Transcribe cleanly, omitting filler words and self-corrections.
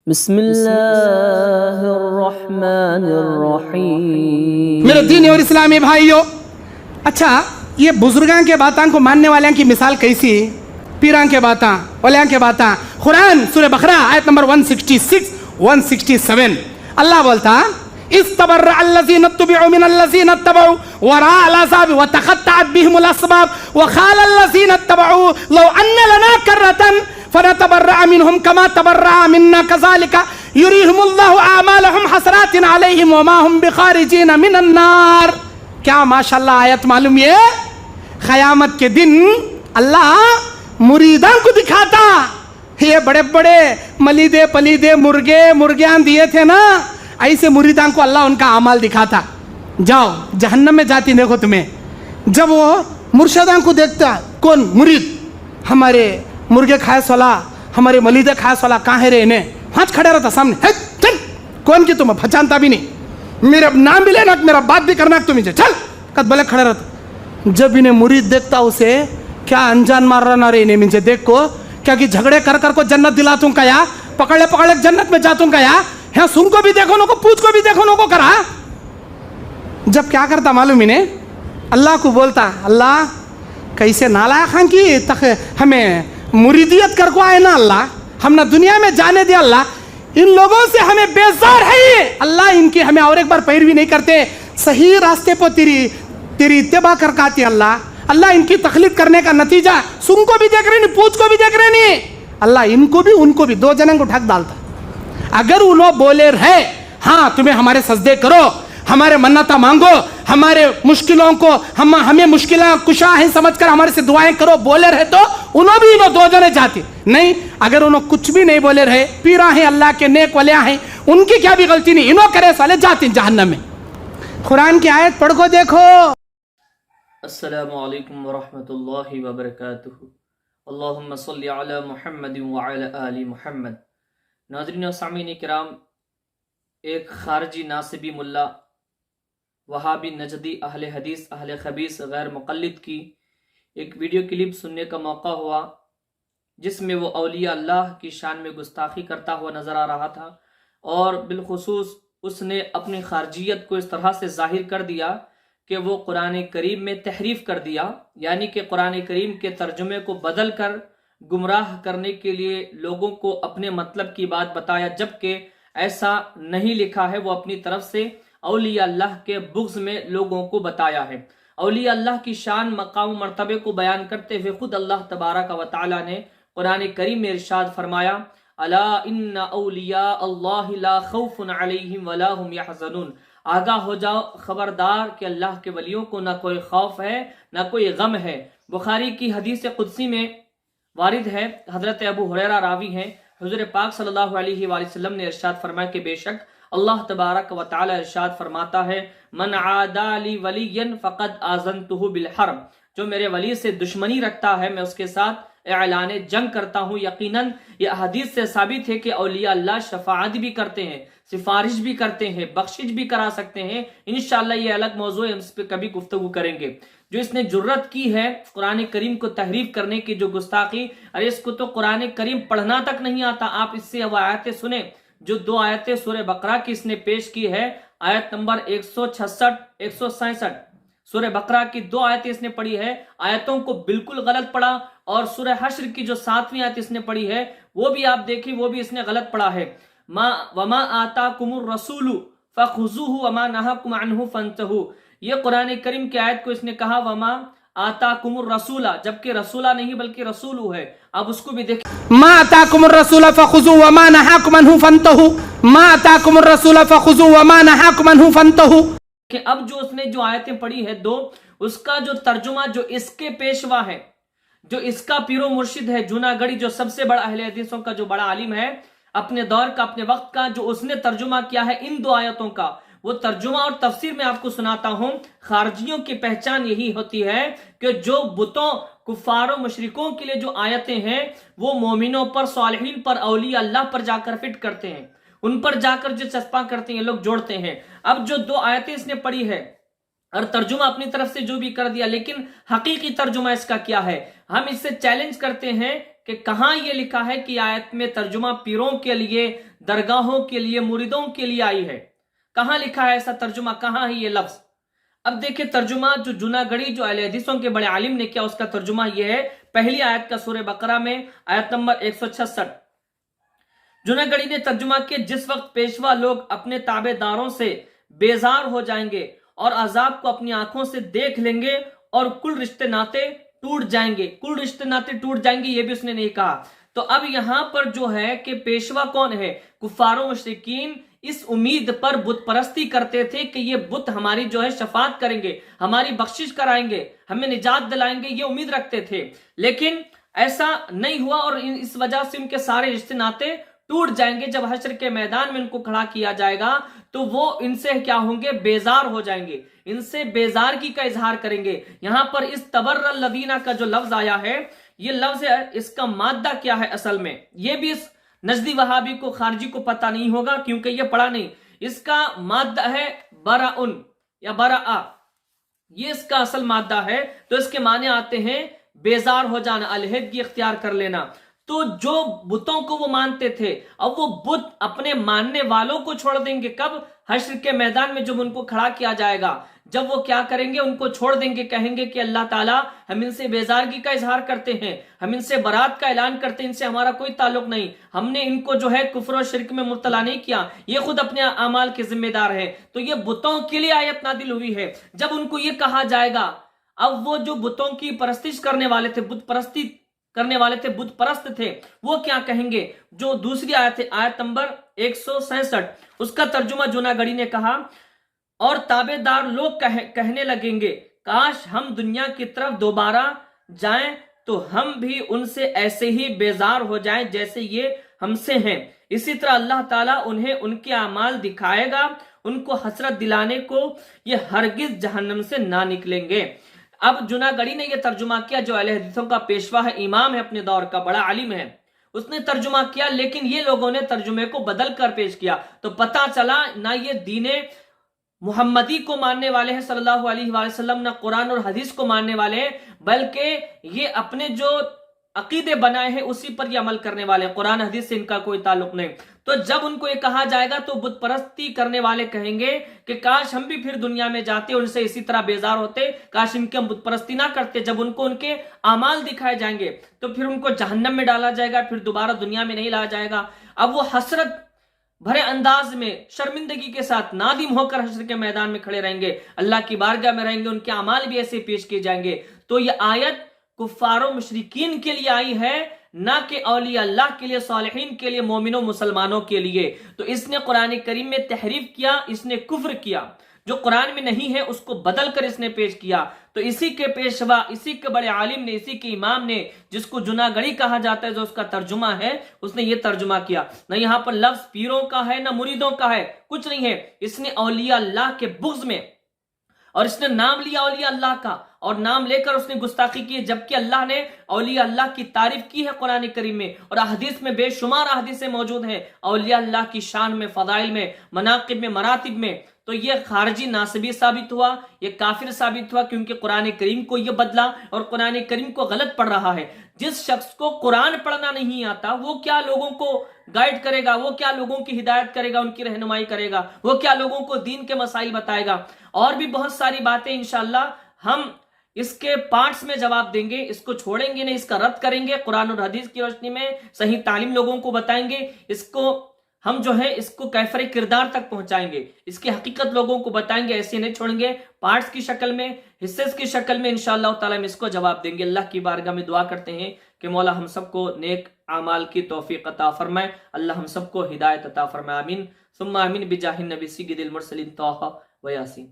بسم اللہ الرحمن الرحیم۔ میرے دینی اور اسلامی بھائیو، اچھا یہ بزرگاں کے باتاں کو ماننے والوں کی مثال کیسی؟ پیران کے باتاں، اولیاء کے باتاں۔ قرآن سورہ بقرہ آیت نمبر 166 167 اللہ بولتا استبرأ الذين اتبعوا من الذين اتبعوا وراء العذاب وتقطعت بهم الاسباب وقال الذين اتبعوا لو ان لنا كرة فنتبرأ منهم كما تبرأ منا كذلك يريهم الله اعمالهم حسرات عليهم وما هم بخارجين من النار۔ کیا ماشاءاللہ آیت معلوم یہ قیامت کے دن اللہ مریدان کو دکھاتا، یہ بڑے بڑے ملیدے پلیدے مرغیاں دیے تھے نا، ایسے مریدان کو اللہ ان کا اعمال دکھاتا، جاؤ جہنم میں جاتی دیکھو تمہیں۔ جب وہ مرشدان کو دیکھتا، کون مرید، ہمارے مرغے کھائے سولا، ہمارے ملیدے کھائے سولا کہاں ہے رے، انہیں وہاں کھڑے رہتا سامنے، چل کون کی تمہیں پہچانتا بھی نہیں، میرا نام بھی لینا میرا بات بھی کرنا تمہیں، چل کت بلے کھڑے رہتا۔ جب انہیں مرید دیکھتا اسے کیا انجان مار رہا نہ رہے، انہیں مجھے دیکھ کو کیا کہ جھگڑے کر کر کو جنت دلاتوں کا یا پکڑ لے جنت میں جاتوں کا یا ہاں سن کو بھی دیکھو نو کو پوچھ کو بھی دیکھو نو کو کرا۔ جب کیا کرتا معلوم انہیں، اللہ کو بولتا اللہ کیسے نالائق خان کی تک ہمیں مریدیت کر کو آئے نا، اللہ ہم نہ دنیا میں جانے دیا، اللہ ان لوگوں سے ہمیں بیزار ہے یہ اللہ، ان کی ہمیں اور ایک بار پیروی نہیں کرتے، صحیح راستے پر تیری اتباع کر کاتی اللہ ان کی تقلید کرنے کا نتیجہ سن کو بھی دیکھ رہے نہیں، پوچھ کو بھی دیکھ رہے نہیں، اللہ ان کو بھی دو جنوں کو ڈھک ڈالتا۔ اگر انہوں بولے رہے ہاں تمہیں ہمارے سجدے کرو، ہمارے منتیں مانگو، ہمارے مشکلوں کو ہمیں مشکلیں کشا ہیں سمجھ کر ہمارے سے دعائیں کرو، بولے رہے تو انہوں بھی دو جنے جاتے نہیں۔ اگر انہوں کچھ بھی نہیں بولے رہے، پیرا ہیں اللہ کے نیک ولیاں ہیں، ان کی کیا بھی غلطی نہیں، انہوں کرے سالے جاتے جہنم میں۔ قرآن کی آیت پڑھ کو دیکھو۔ السلام علیکم ورحمۃ اللہ وبرکاتہ۔ اللہم صلی علی محمد وعلی آل محمد۔ ناظرین و سامعین کرام، ایک خارجی ناصبی ملا، وہابی نجدی، اہل حدیث اہل خبیث غیر مقلد کی ایک ویڈیو کلپ سننے کا موقع ہوا، جس میں وہ اولیاء اللہ کی شان میں گستاخی کرتا ہوا نظر آ رہا تھا، اور بالخصوص اس نے اپنی خارجیت کو اس طرح سے ظاہر کر دیا کہ وہ قرآن کریم میں تحریف کر دیا، یعنی کہ قرآن کریم کے ترجمے کو بدل کر گمراہ کرنے کے لیے لوگوں کو اپنے مطلب کی بات بتایا، جبکہ ایسا نہیں لکھا ہے۔ وہ اپنی طرف سے اولیاء اللہ کے بغض میں لوگوں کو بتایا ہے۔ اولیاء اللہ کی شان مقام و مرتبے کو بیان کرتے ہوئے خود اللہ تبارک و تعالی نے قرآن کریم میں ارشاد فرمایا الا ان اولیاء اللہ لا خوف علیہم ولا هم يحزنون، آگاہ ہو جاؤ، خبردار کہ اللہ کے ولیوں کو نہ کوئی خوف ہے نہ کوئی غم ہے۔ بخاری کی حدیث قدسی میں وارد ہے، حضرت ابو ہریرہ راوی ہیں، حضور پاک صلی اللہ علیہ وآلہ وسلم نے ارشاد فرمایا کہ بے شک اللہ تبارک و تعالی ارشاد فرماتا ہے من عادى لی ولیا فقد آذنته بالحرب، جو میرے ولی سے دشمنی رکھتا ہے میں اس کے ساتھ اعلان جنگ کرتا ہوں۔ یقیناً یہ حدیث سے ثابت ہے کہ اولیاء اللہ شفاعت بھی کرتے ہیں، سفارش بھی کرتے ہیں، بخشش بھی کرا سکتے ہیں۔ انشاءاللہ یہ الگ موضوع ہے، ہم اس پہ کبھی گفتگو کریں گے۔ جو اس نے جرت کی ہے قرآن کریم کو تحریف کرنے کی، جو گستاخی، ارے اس کو تو قرآن کریم پڑھنا تک نہیں آتا۔ آپ اس سے وہ آیتیں سنیں جو دو آیتیں سورہ بقرہ کی اس نے پیش کی ہے، آیت نمبر 166 167، سورہ بقرہ کی دو آیتیں اس نے پڑھی ہے، آیتوں کو بالکل غلط پڑھا، اور سورہ حشر کی جو 7ویں آیت اس نے پڑھی ہے وہ بھی آپ دیکھیں، وہ بھی اس نے غلط پڑھا ہے۔ وما آتاکم الرسول فخذوہ وما نہاکم عنہ فانتہوا، یہ قرآن کریم کی آیت کو اس نے کہا وما آتاکم الرسول، جبکہ رسولہ نہیں بلکہ رسول ہے۔ اب اس کو بھی دیکھیں، ما آتاکم الرسول فخذوہ وما نہاکم عنہ فانتہوا، ما آتاکم الرسول فخذوہ وما نہاکم عنہ فانتہوا۔ کہ اب جو اس نے جو آیتیں پڑھی ہے دو، اس کا جو ترجمہ جو اس کے پیشوا ہے، جو اس کا پیر و مرشد ہے جوناگڑھی، جو سب سے بڑا اہل حدیثوں کا جو بڑا عالم ہے اپنے دور کا اپنے وقت کا، جو اس نے ترجمہ کیا ہے ان دو آیتوں کا، وہ ترجمہ اور تفسیر میں آپ کو سناتا ہوں۔ خارجیوں کی پہچان یہی ہوتی ہے کہ جو بتوں، کفار و مشرکوں کے لیے جو آیتیں ہیں وہ مومنوں پر، صالحین پر، اولیاء اللہ پر جا کر فٹ کرتے ہیں، ان پر جا کر جو چسپاں کرتے ہیں لوگ جوڑتے ہیں۔ اب جو دو آیتیں اس نے پڑھی ہے اور ترجمہ اپنی طرف سے جو بھی کر دیا، لیکن حقیقی ترجمہ اس کا کیا ہے؟ ہم اس سے چیلنج کرتے ہیں کہ کہاں یہ لکھا ہے کہ آیت میں ترجمہ پیروں کے لیے، درگاہوں کے لیے، مریدوں کے لیے آئی ہے؟ کہاں لکھا ہے ایسا ترجمہ؟ کہاں ہے یہ لفظ؟ اب دیکھیں ترجمہ جو جناگڑی جو اہل حدیثوں کے بڑے عالم نے کیا، اس کا ترجمہ یہ ہے پہلی آیت کا سورہ بقرہ میں آیت نمبر 166۔ جناگڑی نے ترجمہ کیا جس وقت پیشوا لوگ اپنے تابع داروں سے بیزار ہو جائیں گے اور عذاب کو اپنی آنکھوں سے دیکھ لیں گے اور کل رشتے ناطے ٹوٹ جائیں گے، کل رشتے ناطے ٹوٹ جائیں گے، یہ بھی اس نے نہیں کہا۔ تو اب یہاں پر جو ہے کہ پیشوا کون ہے؟ کفار و مشرکین اس امید پر بت پرستی کرتے تھے کہ یہ بت ہماری جو ہے شفاعت کریں گے، ہماری بخشش کرائیں گے، ہمیں نجات دلائیں گے، یہ امید رکھتے تھے، لیکن ایسا نہیں ہوا اور اس وجہ سے ان کے سارے رشتے ناطے ٹوٹ جائیں گے۔ جب حشر کے میدان میں ان کو کھڑا کیا جائے گا تو وہ ان سے کیا ہوں گے؟ بیزار ہو جائیں گے، ان سے بیزارگی کا اظہار کریں گے۔ یہاں پر اس تبر الذین کا جو لفظ آیا ہے، یہ لفظ ہے، اس کا مادہ کیا ہے اصل میں؟ یہ بھی اس نجدی وہابی کو، خارجی کو پتہ نہیں ہوگا کیونکہ یہ پڑھا نہیں۔ اس کا مادہ ہے برعن یا برع، یہ اس کا اصل مادہ ہے۔ تو اس کے معنی آتے ہیں بیزار ہو جانا، علیحدگی اختیار کر لینا۔ تو جو بتوں کو وہ مانتے تھے، اب وہ بت اپنے ماننے والوں کو چھوڑ دیں گے کب؟ حشر کے میدان میں جب ان کو کھڑا کیا جائے گا، جب وہ کیا کریں گے؟ ان کو چھوڑ دیں گے، کہیں گے کہ اللہ تعالیٰ ہم ان سے بیزارگی کا اظہار کرتے ہیں، ہم ان سے برات کا اعلان کرتے ہیں، ان سے ہمارا کوئی تعلق نہیں، ہم نے ان کو جو ہے کفر و شرک میں مبتلا نہیں کیا، یہ خود اپنے اعمال کے ذمہ دار ہیں۔ تو یہ بتوں کے لیے آیت نازل ہوئی ہے۔ جب ان کو یہ کہا جائے گا، اب وہ جو بتوں کی پرستش کرنے والے تھے، بت پرستی کرنے والے تھے، بت پرست تھے، وہ کیا کہیں گے؟ جو دوسری آیت ہے، آیت نمبر 166، اس کا ترجمہ جناگڑی نے کہا، اور تابع دار لوگ کہنے لگیں گے کاش ہم دنیا کی طرف دوبارہ جائیں تو ہم بھی ان سے ایسے ہی بیزار ہو جائیں جیسے یہ ہم سے ہیں۔ اسی طرح اللہ تعالیٰ انہیں ان کے اعمال دکھائے گا، ان کو حسرت دلانے کو، یہ ہرگز جہنم سے نہ نکلیں گے۔ اب جناگڑی نے یہ ترجمہ کیا، جو اہل حدیثوں کا پیشوا ہے، امام ہے اپنے دور کا، بڑا عالم ہے، اس نے ترجمہ کیا، لیکن یہ لوگوں نے ترجمے کو بدل کر پیش کیا۔ تو پتہ چلا نہ یہ دین محمدی کو ماننے والے ہیں صلی اللہ علیہ وآلہ وسلم، نہ قرآن اور حدیث کو ماننے والے ہیں، بلکہ یہ اپنے جو عقیدے بنائے ہیں اسی پر یہ عمل کرنے والے ہیں، قرآن حدیث سے ان کا کوئی تعلق نہیں۔ تو جب ان کو یہ کہا جائے گا تو بت پرستی کرنے والے کہیں گے کہ کاش ہم بھی پھر دنیا میں جاتے، ان سے اسی طرح بیزار ہوتے، کاش ان کی ہم بت پرستی نہ کرتے۔ جب ان کو ان کے اعمال دکھائے جائیں گے تو پھر ان کو جہنم میں ڈالا جائے گا، پھر دوبارہ دنیا میں نہیں لایا جائے گا۔ اب وہ حسرت بھرے انداز میں، شرمندگی کے ساتھ، نادم ہو کر حشر کے میدان میں کھڑے رہیں گے، اللہ کی بارگاہ میں رہیں گے، ان کے اعمال بھی ایسے پیش کیے جائیں گے۔ تو یہ آیت کفار و مشرکین کے لیے آئی ہے، نہ کہ اولیاء اللہ کے لیے، صالحین کے لیے، مومنوں مسلمانوں کے لیے۔ تو اس نے قرآن کریم میں تحریف کیا، اس نے کفر کیا، جو قرآن میں نہیں ہے اس کو بدل کر اس نے پیش کیا۔ تو اسی کے پیشوا، اسی کے بڑے عالم نے، اسی کے امام نے، جس کو جناگڑی کہا جاتا ہے، جو اس کا ترجمہ ہے، اس نے یہ ترجمہ کیا۔ نہ یہاں پر لفظ پیروں کا ہے، نہ مریدوں کا ہے، کچھ نہیں ہے۔ اس نے اولیاء اللہ کے بغض میں، اور اس نے نام لیا اولیاء اللہ کا، اور نام لے کر اس نے گستاخی کی، جبکہ اللہ نے اولیاء اللہ کی تعریف کی ہے قرآن کریم میں، اور احادیث میں بے شمار احادیثیں موجود ہیں اولیاء اللہ کی شان میں، فضائل میں، مناقب میں، مراتب میں۔ تو یہ خارجی ناصبی ثابت ہوا، یہ کافر ثابت ہوا، کیونکہ قرآن کریم کو یہ بدلا اور قرآن کریم کو غلط پڑھ رہا ہے۔ جس شخص کو قرآن پڑھنا نہیں آتا، وہ کیا لوگوں کو گائیڈ کرے گا؟ وہ کیا لوگوں کی ہدایت کرے گا، ان کی رہنمائی کرے گا؟ وہ کیا لوگوں کو دین کے مسائل بتائے گا؟ اور بھی بہت ساری باتیں انشاءاللہ ہم اس کے پارٹس میں جواب دیں گے، اس کو چھوڑیں گے نہیں، اس کا رد کریں گے قرآن اور حدیث کی روشنی میں، صحیح تعلیم لوگوں کو بتائیں گے، اس کو ہم جو ہے اس کو کیفر کردار تک پہنچائیں گے، اس کی حقیقت لوگوں کو بتائیں گے، ایسے نہیں چھوڑیں گے، پارٹس کی شکل میں، حصص کی شکل میں انشاءاللہ تعالی ہم اس کو جواب دیں گے۔ اللہ کی بارگاہ میں دعا کرتے ہیں کہ مولا ہم سب کو نیک اعمال کی توفیق عطا فرمائے، اللہ ہم سب کو ہدایت عطا فرمائے، آمین ثم آمین بجاہ النبی سید المرسلین طٰہٰ و یاسین۔